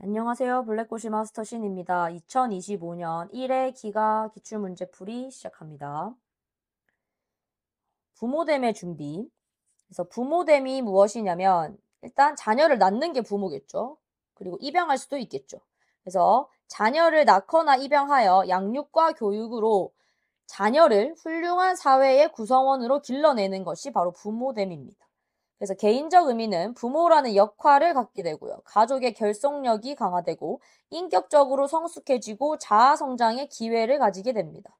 안녕하세요. 블랙고시 마스터 신입니다. 2025년 1회 기가 기출문제풀이 시작합니다. 부모됨의 준비. 그래서 부모됨이 무엇이냐면 일단 자녀를 낳는 게 부모겠죠. 그리고 입양할 수도 있겠죠. 그래서 자녀를 낳거나 입양하여 양육과 교육으로 자녀를 훌륭한 사회의 구성원으로 길러내는 것이 바로 부모됨입니다. 그래서 개인적 의미는 부모라는 역할을 갖게 되고요. 가족의 결속력이 강화되고 인격적으로 성숙해지고 자아 성장의 기회를 가지게 됩니다.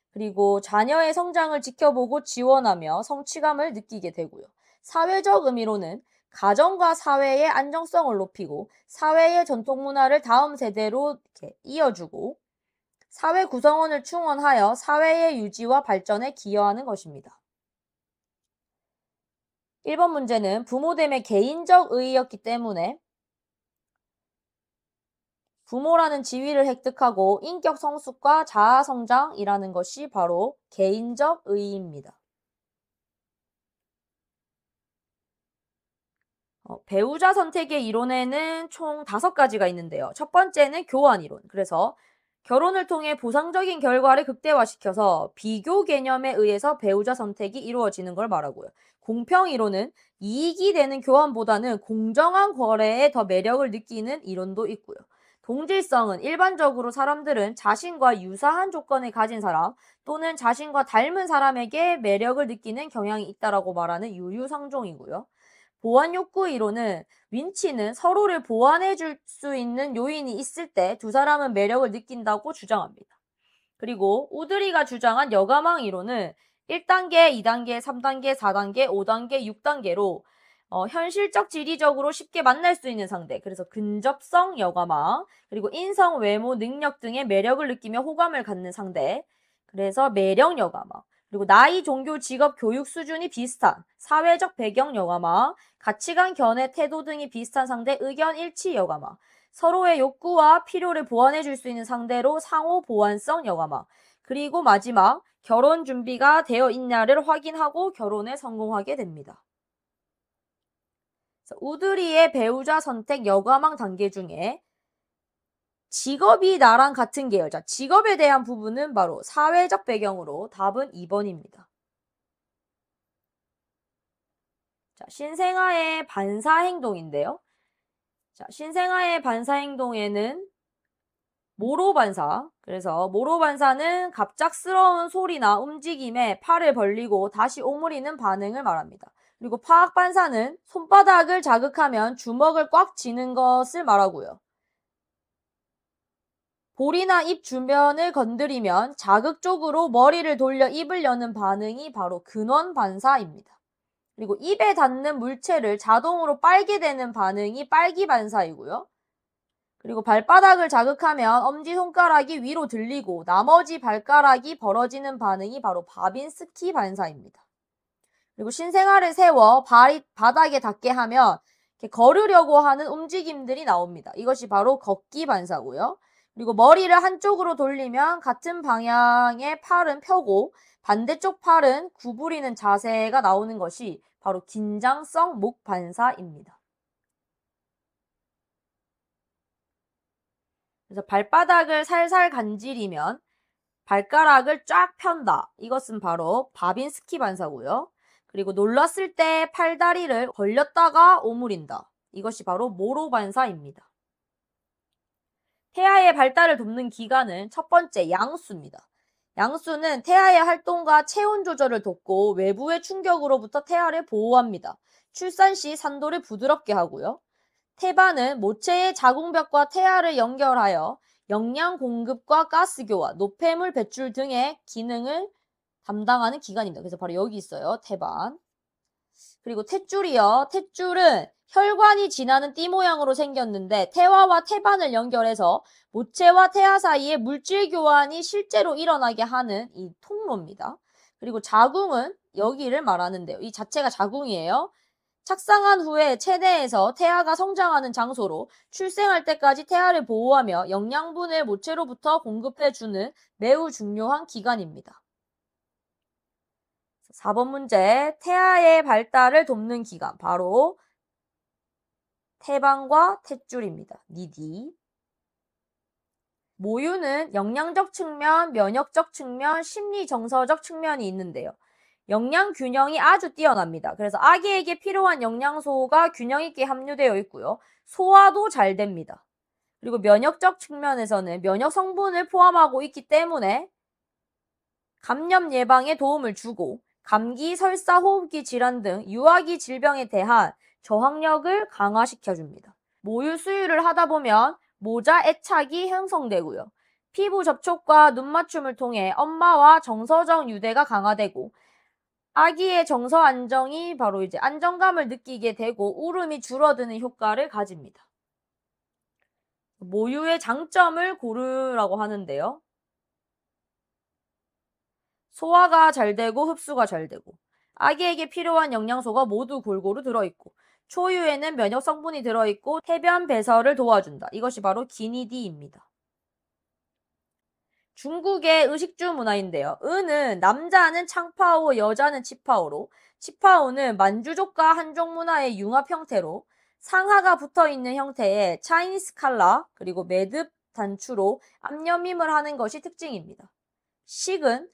그리고 자녀의 성장을 지켜보고 지원하며 성취감을 느끼게 되고요. 사회적 의미로는 가정과 사회의 안정성을 높이고 사회의 전통 문화를 다음 세대로 이렇게 이어주고 사회 구성원을 충원하여 사회의 유지와 발전에 기여하는 것입니다. 1번 문제는 부모됨의 개인적 의의였기 때문에 부모라는 지위를 획득하고 인격 성숙과 자아 성장이라는 것이 바로 개인적 의의입니다. 배우자 선택의 이론에는 총 5가지가 있는데요. 첫 번째는 교환 이론. 그래서 결혼을 통해 보상적인 결과를 극대화시켜서 비교 개념에 의해서 배우자 선택이 이루어지는 걸 말하고요. 공평 이론은 이익이 되는 교환보다는 공정한 거래에 더 매력을 느끼는 이론도 있고요. 동질성은 일반적으로 사람들은 자신과 유사한 조건을 가진 사람 또는 자신과 닮은 사람에게 매력을 느끼는 경향이 있다라고 말하는 유유상종이고요. 보완 욕구 이론은 윈치는 서로를 보완해 줄 수 있는 요인이 있을 때 두 사람은 매력을 느낀다고 주장합니다. 그리고 우드리가 주장한 여가망 이론은 1단계, 2단계, 3단계, 4단계, 5단계, 6단계로 현실적 지리적으로 쉽게 만날 수 있는 상대, 그래서 근접성 여가망, 그리고 인성, 외모, 능력 등의 매력을 느끼며 호감을 갖는 상대, 그래서 매력 여가망, 그리고 나이, 종교, 직업, 교육 수준이 비슷한 사회적 배경 여가망, 가치관, 견해, 태도 등이 비슷한 상대, 의견 일치 여가망, 서로의 욕구와 필요를 보완해 줄 수 있는 상대로 상호 보완성 여가망, 그리고 마지막 결혼 준비가 되어 있냐를 확인하고 결혼에 성공하게 됩니다. 우드리의 배우자 선택 여가망 단계 중에 직업이 나랑 같은 계열, 자, 직업에 대한 부분은 바로 사회적 배경으로 답은 2번입니다. 자, 신생아의 반사 행동인데요. 자, 신생아의 반사 행동에는 모로 반사. 그래서 모로 반사는 갑작스러운 소리나 움직임에 팔을 벌리고 다시 오므리는 반응을 말합니다. 그리고 파악 반사는 손바닥을 자극하면 주먹을 꽉 쥐는 것을 말하고요. 볼이나 입 주변을 건드리면 자극적으로 머리를 돌려 입을 여는 반응이 바로 근원 반사입니다. 그리고 입에 닿는 물체를 자동으로 빨게 되는 반응이 빨기 반사이고요. 그리고 발바닥을 자극하면 엄지손가락이 위로 들리고 나머지 발가락이 벌어지는 반응이 바로 바빈스키 반사입니다. 그리고 신생아를 세워 발이 바닥에 닿게 하면 이렇게 걸으려고 하는 움직임들이 나옵니다. 이것이 바로 걷기 반사고요. 그리고 머리를 한쪽으로 돌리면 같은 방향의 팔은 펴고 반대쪽 팔은 구부리는 자세가 나오는 것이 바로 긴장성 목 반사입니다. 그래서 발바닥을 살살 간지리면 발가락을 쫙 편다. 이것은 바로 바빈스키 반사고요. 그리고 놀랐을 때 팔다리를 벌렸다가 오므린다. 이것이 바로 모로 반사입니다. 태아의 발달을 돕는 기관은 첫 번째 양수입니다. 양수는 태아의 활동과 체온 조절을 돕고 외부의 충격으로부터 태아를 보호합니다. 출산 시 산도를 부드럽게 하고요. 태반은 모체의 자궁벽과 태아를 연결하여 영양 공급과 가스 교환, 노폐물 배출 등의 기능을 담당하는 기관입니다. 그래서 바로 여기 있어요. 태반. 그리고 탯줄이요. 탯줄은 혈관이 지나는 띠 모양으로 생겼는데 태아와 태반을 연결해서 모체와 태아 사이에 물질 교환이 실제로 일어나게 하는 이 통로입니다. 그리고 자궁은 여기를 말하는데요. 이 자체가 자궁이에요. 착상한 후에 체내에서 태아가 성장하는 장소로 출생할 때까지 태아를 보호하며 영양분을 모체로부터 공급해주는 매우 중요한 기관입니다. 4번 문제, 태아의 발달을 돕는 기관, 바로 태반과 탯줄입니다. 니디. 모유는 영양적 측면, 면역적 측면, 심리 정서적 측면이 있는데요. 영양 균형이 아주 뛰어납니다. 그래서 아기에게 필요한 영양소가 균형 있게 함유되어 있고요. 소화도 잘 됩니다. 그리고 면역적 측면에서는 면역 성분을 포함하고 있기 때문에 감염 예방에 도움을 주고 감기, 설사, 호흡기 질환 등 유아기 질병에 대한 저항력을 강화시켜줍니다. 모유 수유를 하다 보면 모자 애착이 형성되고요. 피부 접촉과 눈 맞춤을 통해 엄마와 정서적 유대가 강화되고 아기의 정서 안정이 바로 이제 안정감을 느끼게 되고 울음이 줄어드는 효과를 가집니다. 모유의 장점을 고르라고 하는데요. 소화가 잘 되고 흡수가 잘 되고 아기에게 필요한 영양소가 모두 골고루 들어있고 초유에는 면역 성분이 들어있고 태변 배설을 도와준다. 이것이 바로 기니디입니다. 중국의 의식주 문화인데요. 은은 남자는 창파오, 여자는 치파오로 치파오는 만주족과 한족 문화의 융합 형태로 상하가 붙어있는 형태의 차이니스 칼라 그리고 매듭 단추로 앞여밈을 하는 것이 특징입니다. 식은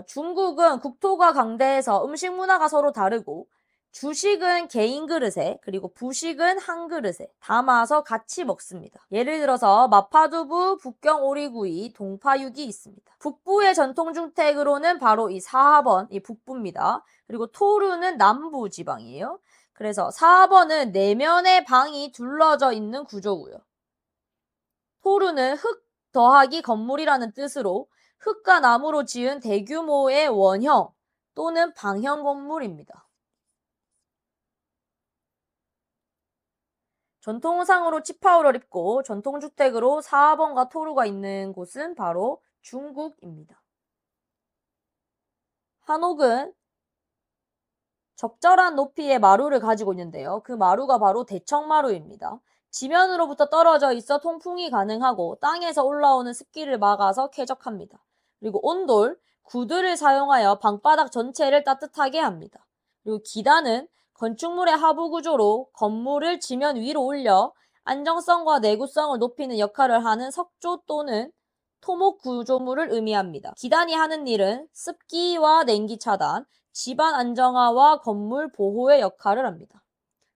중국은 국토가 강대해서 음식 문화가 서로 다르고 주식은 개인 그릇에 그리고 부식은 한 그릇에 담아서 같이 먹습니다. 예를 들어서 마파두부, 북경 오리구이, 동파육이 있습니다. 북부의 전통주택으로는 바로 이 사하번, 이 북부입니다. 그리고 토르는 남부 지방이에요. 그래서 사하번은 내면의 방이 둘러져 있는 구조고요. 토르는 흙 더하기 건물이라는 뜻으로 흙과 나무로 지은 대규모의 원형 또는 방형 건물입니다. 전통상으로 치파오를 입고 전통주택으로 사하번과 토르가 있는 곳은 바로 중국입니다. 한옥은 적절한 높이의 마루를 가지고 있는데요. 그 마루가 바로 대청마루입니다. 지면으로부터 떨어져 있어 통풍이 가능하고 땅에서 올라오는 습기를 막아서 쾌적합니다. 그리고 온돌, 구들을 사용하여 방바닥 전체를 따뜻하게 합니다. 그리고 기단은 건축물의 하부 구조로 건물을 지면 위로 올려 안정성과 내구성을 높이는 역할을 하는 석조 또는 토목 구조물을 의미합니다. 기단이 하는 일은 습기와 냉기 차단, 집안 안정화와 건물 보호의 역할을 합니다.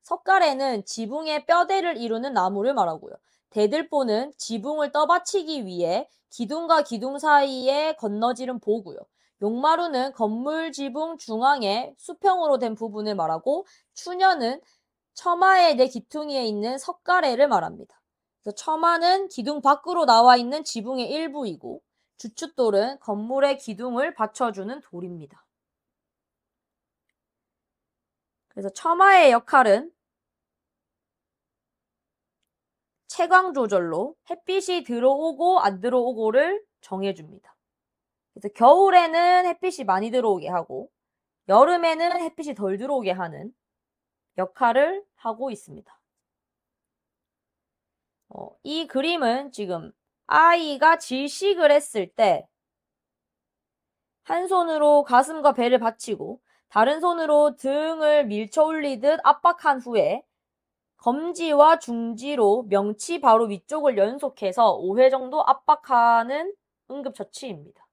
석가래는 지붕의 뼈대를 이루는 나무를 말하고요. 대들보는 지붕을 떠받치기 위해 기둥과 기둥 사이에 건너지른 보고요. 용마루는 건물 지붕 중앙에 수평으로 된 부분을 말하고 추녀는 처마의 내 기퉁이에 있는 석가래를 말합니다. 그래서 처마는 기둥 밖으로 나와 있는 지붕의 일부이고 주춧돌은 건물의 기둥을 받쳐주는 돌입니다. 그래서 처마의 역할은 채광 조절로 햇빛이 들어오고 안 들어오고를 정해줍니다. 그래서 겨울에는 햇빛이 많이 들어오게 하고 여름에는 햇빛이 덜 들어오게 하는 역할을 하고 있습니다. 이 그림은 지금 아이가 질식을 했을 때 한 손으로 가슴과 배를 받치고 다른 손으로 등을 밀쳐 올리듯 압박한 후에 검지와 중지로 명치 바로 위쪽을 연속해서 5회 정도 압박하는 응급처치입니다.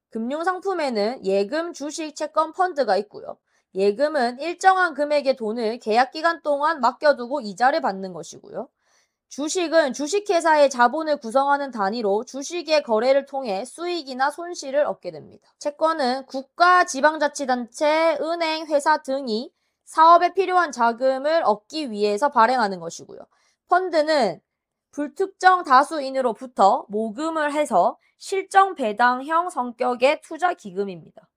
금융상품에는 예금, 주식, 채권, 펀드가 있고요. 예금은 일정한 금액의 돈을 계약기간 동안 맡겨두고 이자를 받는 것이고요. 주식은 주식회사의 자본을 구성하는 단위로 주식의 거래를 통해 수익이나 손실을 얻게 됩니다. 채권은 국가, 지방자치단체, 은행, 회사 등이 사업에 필요한 자금을 얻기 위해서 발행하는 것이고요. 펀드는 불특정 다수인으로부터 모금을 해서 실정 배당형 성격의 투자 기금입니다.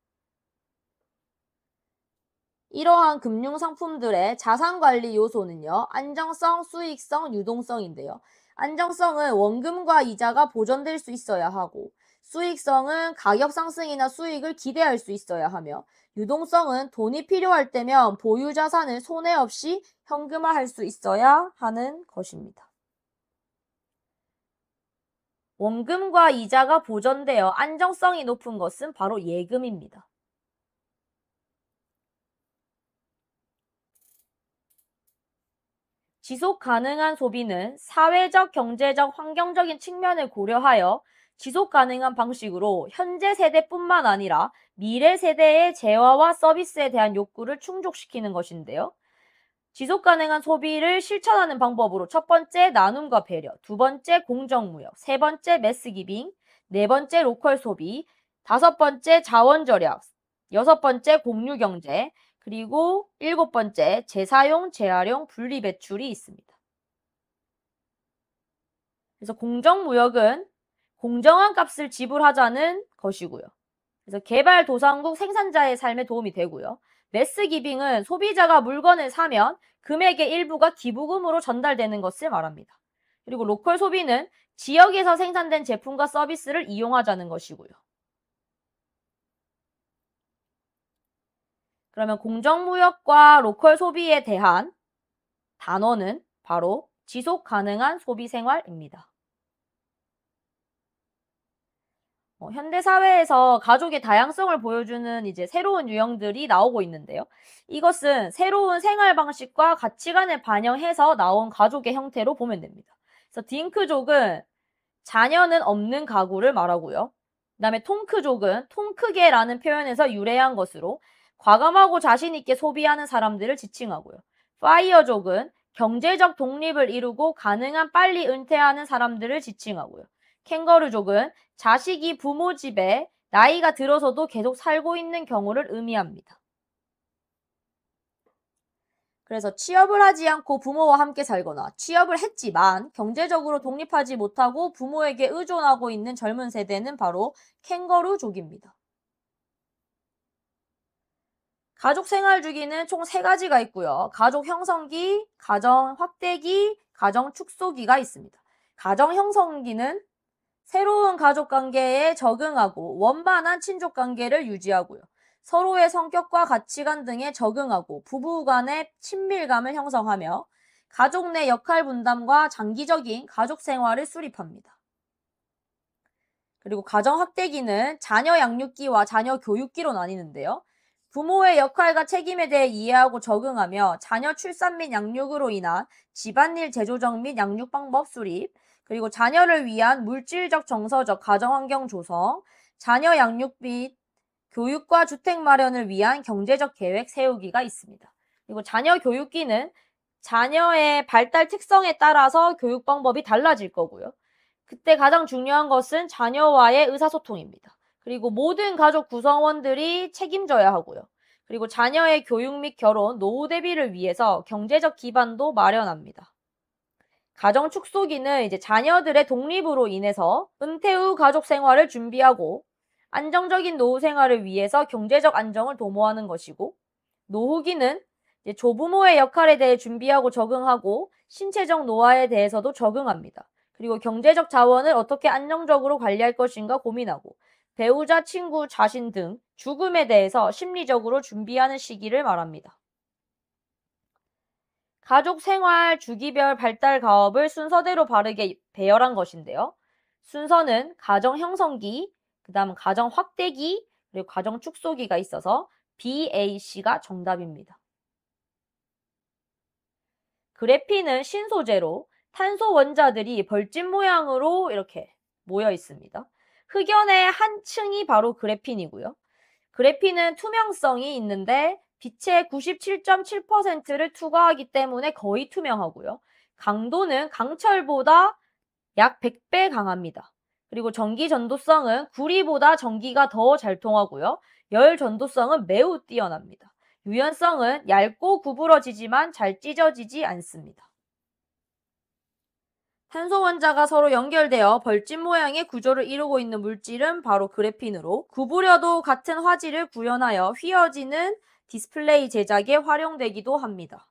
이러한 금융상품들의 자산관리 요소는요. 안정성, 수익성, 유동성인데요. 안정성은 원금과 이자가 보존될 수 있어야 하고 수익성은 가격 상승이나 수익을 기대할 수 있어야 하며 유동성은 돈이 필요할 때면 보유 자산을 손해 없이 현금화할 수 있어야 하는 것입니다. 원금과 이자가 보존되어 안정성이 높은 것은 바로 예금입니다. 지속 가능한 소비는 사회적, 경제적, 환경적인 측면을 고려하여 지속 가능한 방식으로 현재 세대뿐만 아니라 미래 세대의 재화와 서비스에 대한 욕구를 충족시키는 것인데요. 지속 가능한 소비를 실천하는 방법으로 첫 번째 나눔과 배려, 두 번째 공정무역, 세 번째 매스기빙, 네 번째 로컬 소비, 다섯 번째 자원 절약, 여섯 번째 공유 경제, 그리고 일곱 번째 재사용, 재활용, 분리 배출이 있습니다. 그래서 공정무역은 공정한 값을 지불하자는 것이고요. 그래서 개발도상국 생산자의 삶에 도움이 되고요. 매스기빙은 소비자가 물건을 사면 금액의 일부가 기부금으로 전달되는 것을 말합니다. 그리고 로컬 소비는 지역에서 생산된 제품과 서비스를 이용하자는 것이고요. 그러면 공정무역과 로컬 소비에 대한 단어는 바로 지속 가능한 소비 생활입니다. 현대 사회에서 가족의 다양성을 보여주는 이제 새로운 유형들이 나오고 있는데요. 이것은 새로운 생활 방식과 가치관을 반영해서 나온 가족의 형태로 보면 됩니다. 그래서 딩크족은 자녀는 없는 가구를 말하고요. 그다음에 통크족은 통크계라는 표현에서 유래한 것으로 과감하고 자신 있게 소비하는 사람들을 지칭하고요. 파이어족은 경제적 독립을 이루고 가능한 빨리 은퇴하는 사람들을 지칭하고요. 캥거루족은 자식이 부모 집에 나이가 들어서도 계속 살고 있는 경우를 의미합니다. 그래서 취업을 하지 않고 부모와 함께 살거나 취업을 했지만 경제적으로 독립하지 못하고 부모에게 의존하고 있는 젊은 세대는 바로 캥거루족입니다. 가족 생활 주기는 총 3가지가 있고요. 가족 형성기, 가정 확대기, 가정 축소기가 있습니다. 가정 형성기는 새로운 가족 관계에 적응하고 원만한 친족 관계를 유지하고요. 서로의 성격과 가치관 등에 적응하고 부부 간의 친밀감을 형성하며 가족 내 역할 분담과 장기적인 가족 생활을 수립합니다. 그리고 가정 확대기는 자녀 양육기와 자녀 교육기로 나뉘는데요. 부모의 역할과 책임에 대해 이해하고 적응하며 자녀 출산 및 양육으로 인한 집안일 재조정 및 양육 방법 수립, 그리고 자녀를 위한 물질적 정서적 가정환경 조성, 자녀 양육 및 교육과 주택 마련을 위한 경제적 계획 세우기가 있습니다. 그리고 자녀 교육기는 자녀의 발달 특성에 따라서 교육 방법이 달라질 거고요. 그때 가장 중요한 것은 자녀와의 의사소통입니다. 그리고 모든 가족 구성원들이 책임져야 하고요. 그리고 자녀의 교육 및 결혼, 노후 대비를 위해서 경제적 기반도 마련합니다. 가정 축소기는 이제 자녀들의 독립으로 인해서 은퇴 후 가족 생활을 준비하고 안정적인 노후 생활을 위해서 경제적 안정을 도모하는 것이고, 노후기는 이제 조부모의 역할에 대해 준비하고 적응하고 신체적 노화에 대해서도 적응합니다. 그리고 경제적 자원을 어떻게 안정적으로 관리할 것인가 고민하고 배우자, 친구, 자신 등 죽음에 대해서 심리적으로 준비하는 시기를 말합니다. 가족 생활 주기별 발달 가업을 순서대로 바르게 배열한 것인데요. 순서는 가정 형성기, 그 다음 가정 확대기, 그리고 가정 축소기가 있어서 BAC가 정답입니다. 그래핀은 신소재로 탄소 원자들이 벌집 모양으로 이렇게 모여 있습니다. 흑연의 한 층이 바로 그래핀이고요. 그래핀은 투명성이 있는데 빛의 97.7%를 투과하기 때문에 거의 투명하고요. 강도는 강철보다 약 100배 강합니다. 그리고 전기 전도성은 구리보다 전기가 더 잘 통하고요. 열 전도성은 매우 뛰어납니다. 유연성은 얇고 구부러지지만 잘 찢어지지 않습니다. 탄소 원자가 서로 연결되어 벌집 모양의 구조를 이루고 있는 물질은 바로 그래핀으로 구부려도 같은 화질을 구현하여 휘어지는 디스플레이 제작에 활용되기도 합니다.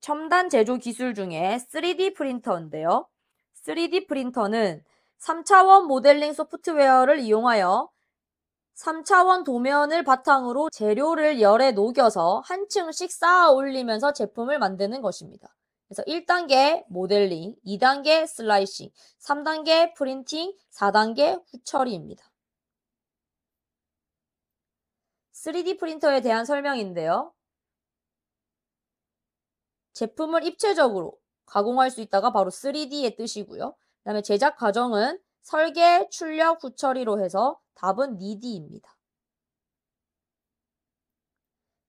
첨단 제조 기술 중에 3D 프린터인데요. 3D 프린터는 3차원 모델링 소프트웨어를 이용하여 3차원 도면을 바탕으로 재료를 열에 녹여서 한 층씩 쌓아 올리면서 제품을 만드는 것입니다. 그래서 1단계 모델링, 2단계 슬라이싱, 3단계 프린팅, 4단계 후처리입니다. 3D 프린터에 대한 설명인데요. 제품을 입체적으로 가공할 수 있다가 바로 3D의 뜻이고요. 그 다음에 제작 과정은 설계, 출력, 후처리로 해서 답은 니디입니다.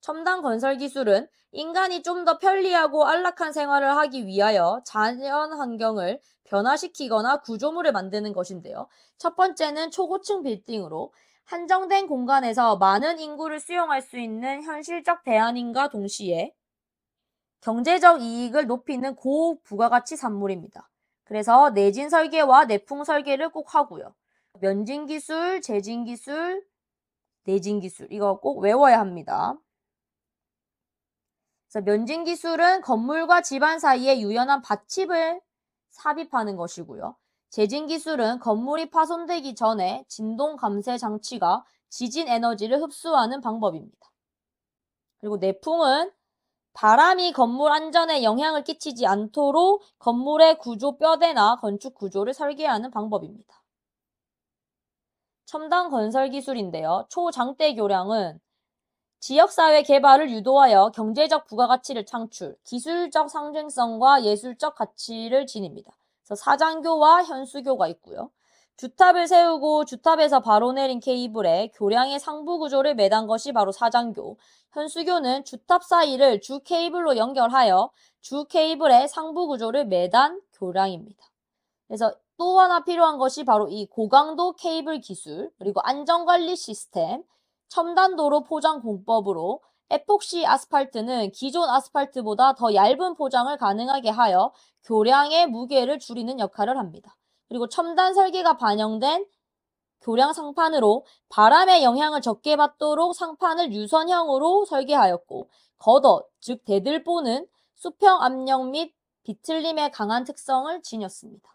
첨단 건설 기술은 인간이 좀 더 편리하고 안락한 생활을 하기 위하여 자연 환경을 변화시키거나 구조물을 만드는 것인데요. 첫 번째는 초고층 빌딩으로 한정된 공간에서 많은 인구를 수용할 수 있는 현실적 대안인과 동시에 경제적 이익을 높이는 고부가가치 산물입니다. 그래서 내진 설계와 내풍 설계를 꼭 하고요. 면진 기술, 재진 기술, 내진 기술 이거 꼭 외워야 합니다. 그래서 면진 기술은 건물과 집안 사이에 유연한 받침을 삽입하는 것이고요. 재진 기술은 건물이 파손되기 전에 진동 감쇄 장치가 지진 에너지를 흡수하는 방법입니다. 그리고 내풍은 바람이 건물 안전에 영향을 끼치지 않도록 건물의 구조 뼈대나 건축 구조를 설계하는 방법입니다. 첨단 건설 기술인데요. 초장대 교량은 지역사회 개발을 유도하여 경제적 부가가치를 창출, 기술적 상징성과 예술적 가치를 지닙니다. 그래서 사장교와 현수교가 있고요. 주탑을 세우고 주탑에서 바로 내린 케이블에 교량의 상부 구조를 매단 것이 바로 사장교. 현수교는 주탑 사이를 주 케이블로 연결하여 주 케이블의 상부 구조를 매단 교량입니다. 그래서 또 하나 필요한 것이 바로 이 고강도 케이블 기술, 그리고 안전관리 시스템, 첨단 도로 포장 공법으로 에폭시 아스팔트는 기존 아스팔트보다 더 얇은 포장을 가능하게 하여 교량의 무게를 줄이는 역할을 합니다. 그리고 첨단 설계가 반영된 교량 상판으로 바람의 영향을 적게 받도록 상판을 유선형으로 설계하였고, 겉옷, 즉 대들보는 수평 압력 및 비틀림의 강한 특성을 지녔습니다.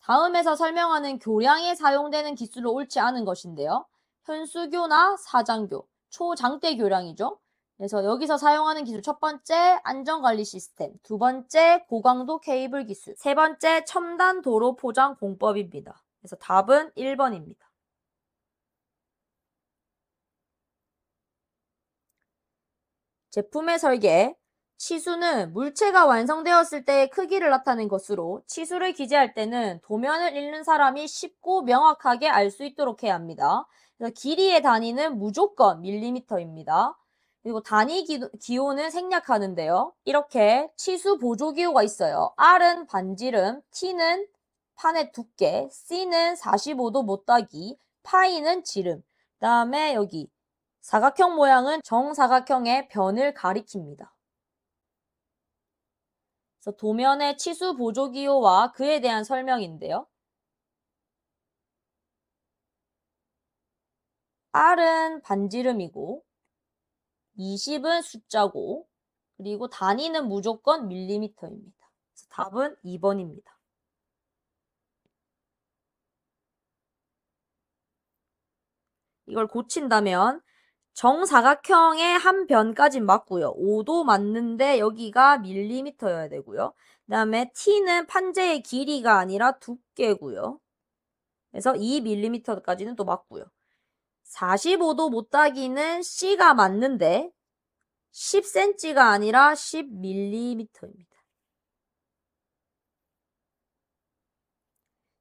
다음에서 설명하는 교량에 사용되는 기술로 옳지 않은 것인데요. 현수교나 사장교, 초장대 교량이죠. 그래서 여기서 사용하는 기술 첫 번째 안전관리 시스템, 두 번째 고강도 케이블 기술, 세 번째 첨단 도로 포장 공법입니다. 그래서 답은 1번입니다. 제품의 설계, 치수는 물체가 완성되었을 때의 크기를 나타낸 것으로 치수를 기재할 때는 도면을 읽는 사람이 쉽고 명확하게 알 수 있도록 해야 합니다. 그래서 길이의 단위는 무조건 밀리미터입니다. 그리고 단위 기호는 생략하는데요. 이렇게 치수 보조기호가 있어요. R은 반지름, T는 판의 두께, C는 45도 못따기, 파이는 지름. 그 다음에 여기 사각형 모양은 정사각형의 변을 가리킵니다. 그래서 도면의 치수 보조기호와 그에 대한 설명인데요. R은 반지름이고 20은 숫자고 그리고 단위는 무조건 밀리미터입니다. 그래서 답은 2번입니다. 이걸 고친다면 정사각형의 한 변까지 맞고요. 5도 맞는데 여기가 밀리미터여야 되고요. 그 다음에 T는 판재의 길이가 아니라 두께고요. 그래서 2mm까지는 또 맞고요. 45도 못따기는 C가 맞는데 10cm가 아니라 10mm입니다.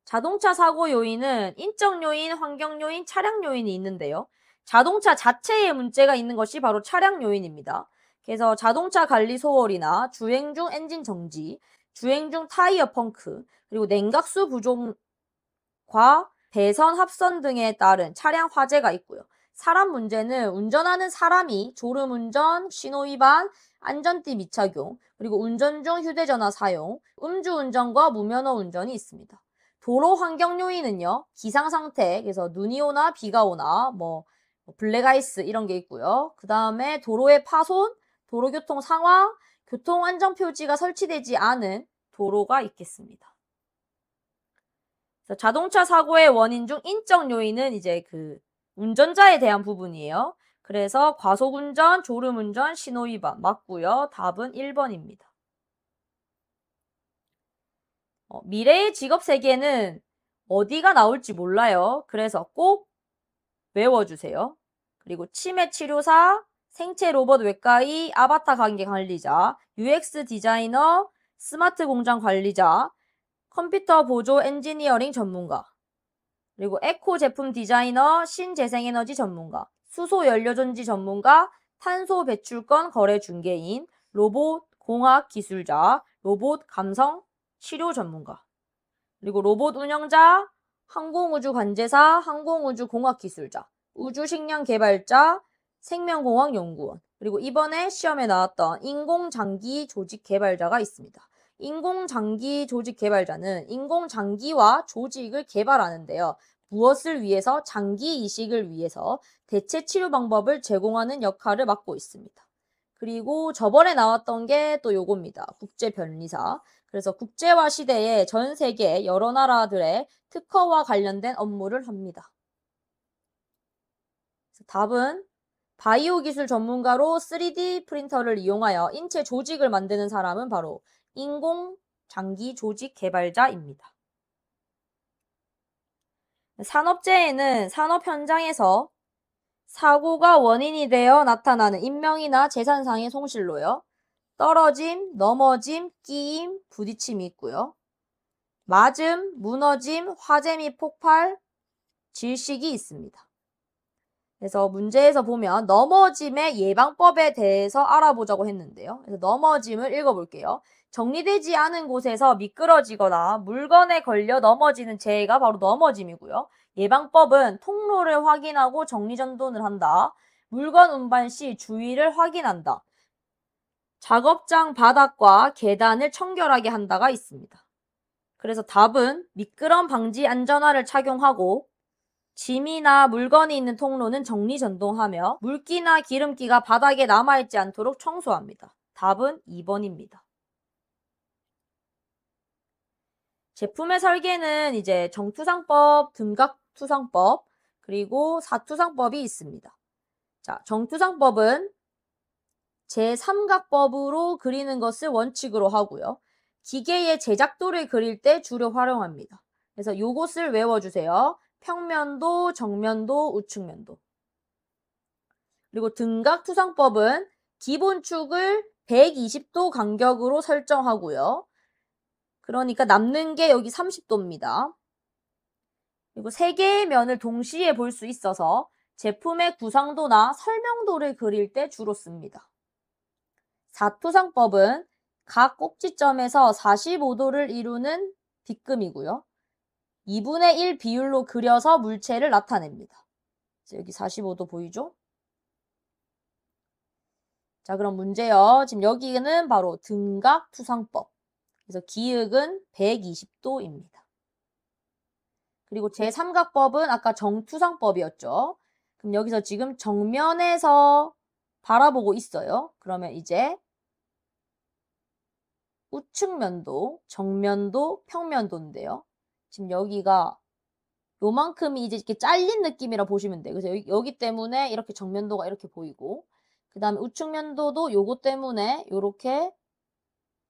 자동차 사고 요인은 인적 요인, 환경 요인, 차량 요인이 있는데요. 자동차 자체에 문제가 있는 것이 바로 차량 요인입니다. 그래서 자동차 관리 소홀이나 주행 중 엔진 정지, 주행 중 타이어 펑크, 그리고 냉각수 부족과 배선 합선 등에 따른 차량 화재가 있고요. 사람 문제는 운전하는 사람이 졸음운전, 신호위반, 안전띠 미착용, 그리고 운전 중 휴대전화 사용, 음주운전과 무면허 운전이 있습니다. 도로 환경 요인은요. 기상 상태, 그래서 눈이 오나 비가 오나 블랙아이스 이런 게 있고요. 그 다음에 도로의 파손, 도로교통 상황, 교통안전표지가 설치되지 않은 도로가 있겠습니다. 자동차 사고의 원인 중 인적 요인은 이제 그 운전자에 대한 부분이에요. 그래서 과속운전, 졸음운전, 신호위반 맞고요. 답은 1번입니다. 미래의 직업 세계는 어디가 나올지 몰라요. 그래서 꼭 외워주세요. 그리고 치매 치료사, 생체 로봇 외과의 아바타 관계 관리자, UX 디자이너, 스마트 공장 관리자, 컴퓨터 보조 엔지니어링 전문가, 그리고 에코 제품 디자이너, 신재생에너지 전문가, 수소 연료전지 전문가, 탄소 배출권 거래 중개인, 로봇 공학 기술자, 로봇 감성 치료 전문가, 그리고 로봇 운영자, 항공우주 관제사, 항공우주 공학 기술자, 우주식량 개발자, 생명공학 연구원, 그리고 이번에 시험에 나왔던 인공장기 조직 개발자가 있습니다. 인공장기 조직 개발자는 인공장기와 조직을 개발하는데요. 무엇을 위해서? 장기 이식을 위해서 대체 치료 방법을 제공하는 역할을 맡고 있습니다. 그리고 저번에 나왔던 게 또 요겁니다. 국제변리사. 그래서 국제화 시대에 전 세계 여러 나라들의 특허와 관련된 업무를 합니다. 답은 바이오 기술 전문가로 3D 프린터를 이용하여 인체 조직을 만드는 사람은 바로 인공 장기 조직 개발자입니다. 산업재해는 산업 현장에서 사고가 원인이 되어 나타나는 인명이나 재산상의 손실로요. 떨어짐, 넘어짐, 끼임, 부딪힘이 있고요. 맞음, 무너짐, 화재 및 폭발, 질식이 있습니다. 그래서 문제에서 보면 넘어짐의 예방법에 대해서 알아보자고 했는데요. 그래서 넘어짐을 읽어볼게요. 정리되지 않은 곳에서 미끄러지거나 물건에 걸려 넘어지는 재해가 바로 넘어짐이고요. 예방법은 통로를 확인하고 정리전돈을 한다. 물건 운반 시 주의를 확인한다. 작업장 바닥과 계단을 청결하게 한다가 있습니다. 그래서 답은 미끄럼 방지 안전화를 착용하고 짐이나 물건이 있는 통로는 정리전동하며 물기나 기름기가 바닥에 남아있지 않도록 청소합니다. 답은 2번입니다. 제품의 설계는 이제 정투상법, 등각투상법, 그리고 사투상법이 있습니다. 자, 정투상법은 제3각법으로 그리는 것을 원칙으로 하고요. 기계의 제작도를 그릴 때 주로 활용합니다. 그래서 요것을 외워주세요. 평면도, 정면도, 우측면도. 그리고 등각투상법은 기본축을 120도 간격으로 설정하고요. 그러니까 남는 게 여기 30도입니다. 그리고 3개의 면을 동시에 볼 수 있어서 제품의 구상도나 설명도를 그릴 때 주로 씁니다. 사투상법은 각 꼭지점에서 45도를 이루는 빗금이고요. 2분의 1 비율로 그려서 물체를 나타냅니다. 여기 45도 보이죠? 자, 그럼 문제요. 지금 여기는 바로 등각투상법. 그래서 기역은 120도입니다. 그리고 제3각법은 아까 정투상법이었죠. 그럼 여기서 지금 정면에서 바라보고 있어요. 그러면 이제 우측면도, 정면도, 평면도인데요. 지금 여기가 요만큼이 이제 이렇게 잘린 느낌이라 보시면 돼요. 그래서 여기 때문에 이렇게 정면도가 이렇게 보이고, 그 다음에 우측면도도 요거 때문에 이렇게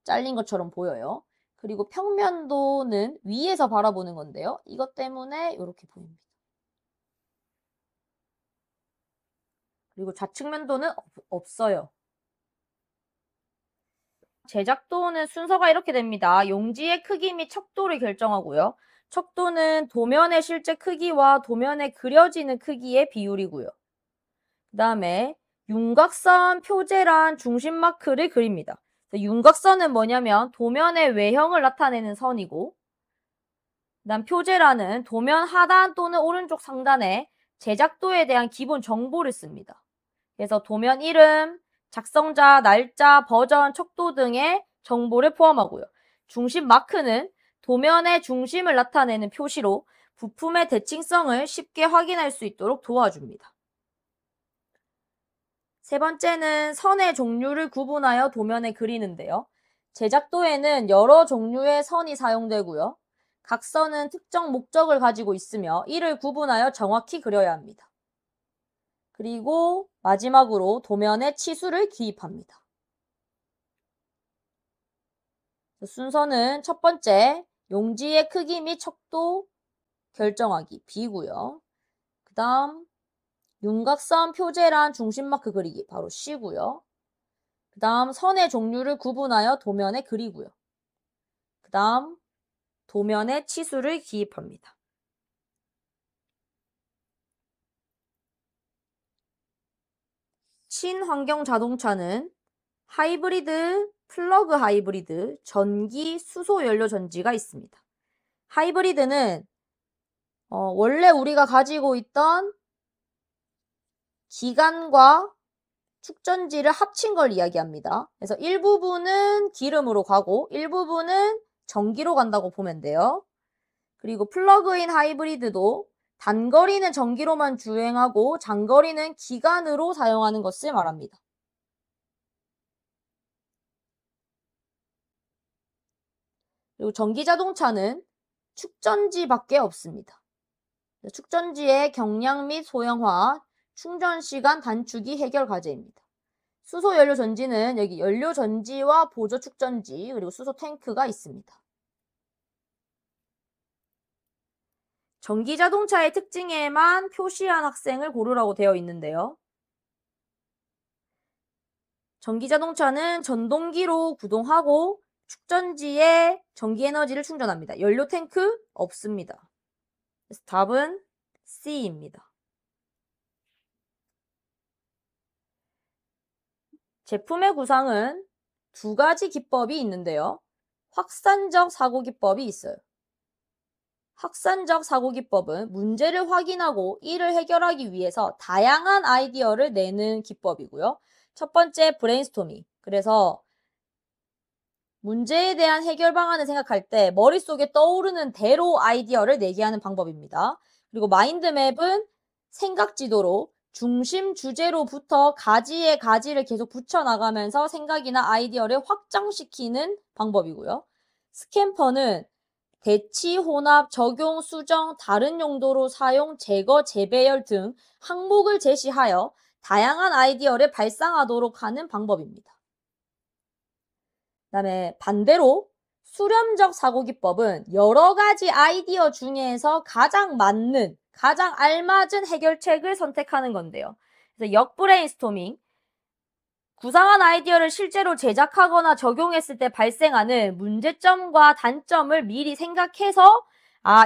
잘린 것처럼 보여요. 그리고 평면도는 위에서 바라보는 건데요. 이것 때문에 이렇게 보입니다. 그리고 좌측면도는 없어요. 제작도는 순서가 이렇게 됩니다. 용지의 크기 및 척도를 결정하고요. 척도는 도면의 실제 크기와 도면에 그려지는 크기의 비율이고요. 그 다음에 윤곽선 표제란 중심 마크를 그립니다. 윤곽선은 뭐냐면 도면의 외형을 나타내는 선이고, 그 다음 표제란은 도면 하단 또는 오른쪽 상단에 제작도에 대한 기본 정보를 씁니다. 그래서 도면 이름, 작성자, 날짜, 버전, 척도 등의 정보를 포함하고요. 중심 마크는 도면의 중심을 나타내는 표시로 부품의 대칭성을 쉽게 확인할 수 있도록 도와줍니다. 세 번째는 선의 종류를 구분하여 도면에 그리는데요. 제작도에는 여러 종류의 선이 사용되고요. 각 선은 특정 목적을 가지고 있으며 이를 구분하여 정확히 그려야 합니다. 그리고 마지막으로 도면에 치수를 기입합니다. 순서는 첫 번째, 용지의 크기 및 척도 결정하기 B고요. 그 다음 윤곽선 표제란 중심마크 그리기 바로 C고요. 그 다음 선의 종류를 구분하여 도면에 그리고요. 그 다음 도면에 치수를 기입합니다. 친환경 자동차는 하이브리드, 플러그 하이브리드, 전기, 수소 연료 전지가 있습니다. 하이브리드는 원래 우리가 가지고 있던 기관과 축전지를 합친 걸 이야기합니다. 그래서 일부분은 기름으로 가고 일부분은 전기로 간다고 보면 돼요. 그리고 플러그인 하이브리드도 단거리는 전기로만 주행하고 장거리는 기관으로 사용하는 것을 말합니다. 그리고 전기자동차는 축전지밖에 없습니다. 축전지의 경량 및 소형화, 충전시간 단축이 해결 과제입니다. 수소연료 전지는 여기 연료 전지와 보조 축전지 그리고 수소 탱크가 있습니다. 전기자동차의 특징에만 표시한 학생을 고르라고 되어 있는데요. 전기자동차는 전동기로 구동하고 축전지에 전기에너지를 충전합니다. 연료 탱크 없습니다. 그래서 답은 C입니다. 제품의 구상은 두 가지 기법이 있는데요. 확산적 사고 기법이 있어요. 확산적 사고 기법은 문제를 확인하고 이를 해결하기 위해서 다양한 아이디어를 내는 기법이고요. 첫 번째 브레인스토밍. 그래서 문제에 대한 해결 방안을 생각할 때 머릿속에 떠오르는 대로 아이디어를 내게 하는 방법입니다. 그리고 마인드맵은 생각 지도로 중심 주제로부터 가지에 가지를 계속 붙여나가면서 생각이나 아이디어를 확장시키는 방법이고요. 스캠퍼는 대치, 혼합, 적용, 수정, 다른 용도로 사용, 제거, 재배열 등 항목을 제시하여 다양한 아이디어를 발상하도록 하는 방법입니다. 그 다음에 반대로 수렴적 사고기법은 여러 가지 아이디어 중에서 가장 맞는, 가장 알맞은 해결책을 선택하는 건데요. 그래서 역브레인스토밍, 구상한 아이디어를 실제로 제작하거나 적용했을 때 발생하는 문제점과 단점을 미리 생각해서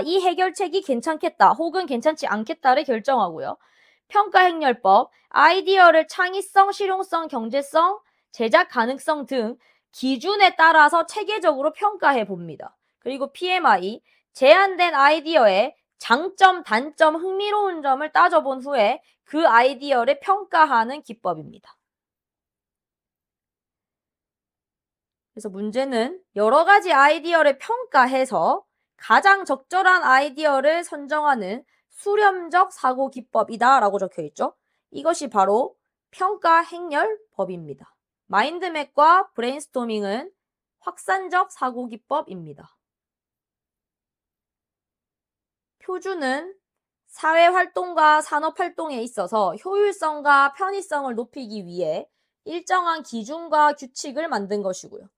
이 해결책이 괜찮겠다 혹은 괜찮지 않겠다를 결정하고요. 평가행렬법, 아이디어를 창의성, 실용성, 경제성, 제작 가능성 등 기준에 따라서 체계적으로 평가해 봅니다. 그리고 PMI, 제한된 아이디어의 장점, 단점, 흥미로운 점을 따져본 후에 그 아이디어를 평가하는 기법입니다. 그래서 문제는 여러 가지 아이디어를 평가해서 가장 적절한 아이디어를 선정하는 수렴적 사고 기법이다 라고 적혀 있죠. 이것이 바로 평가 행렬법입니다. 마인드맵과 브레인스토밍은 확산적 사고 기법입니다. 표준은 사회활동과 산업활동에 있어서 효율성과 편의성을 높이기 위해 일정한 기준과 규칙을 만든 것이고요.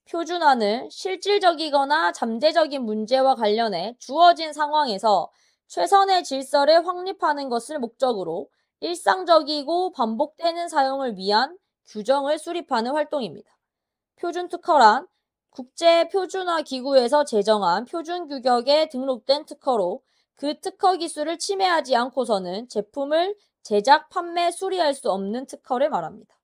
표준화는 실질적이거나 잠재적인 문제와 관련해 주어진 상황에서 최선의 질서를 확립하는 것을 목적으로 일상적이고 반복되는 사용을 위한 규정을 수립하는 활동입니다. 표준특허란 국제표준화기구에서 제정한 표준규격에 등록된 특허로 그 특허 기술을 침해하지 않고서는 제품을 제작, 판매, 수리할 수 없는 특허를 말합니다.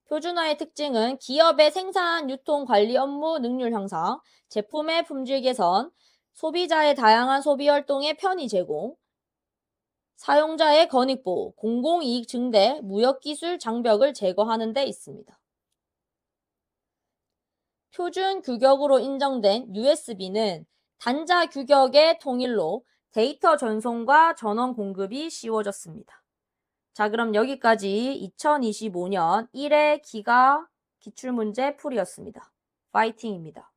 표준화의 특징은 기업의 생산, 유통, 관리 업무 능률 향상, 제품의 품질 개선, 소비자의 다양한 소비 활동의 편의 제공, 사용자의 권익 보호, 공공이익 증대, 무역기술 장벽을 제거하는 데 있습니다. 표준 규격으로 인정된 USB는 단자 규격의 통일로 데이터 전송과 전원 공급이 쉬워졌습니다. 자, 그럼 여기까지 2025년 1회 기가 기출문제 풀이였습니다. 파이팅입니다.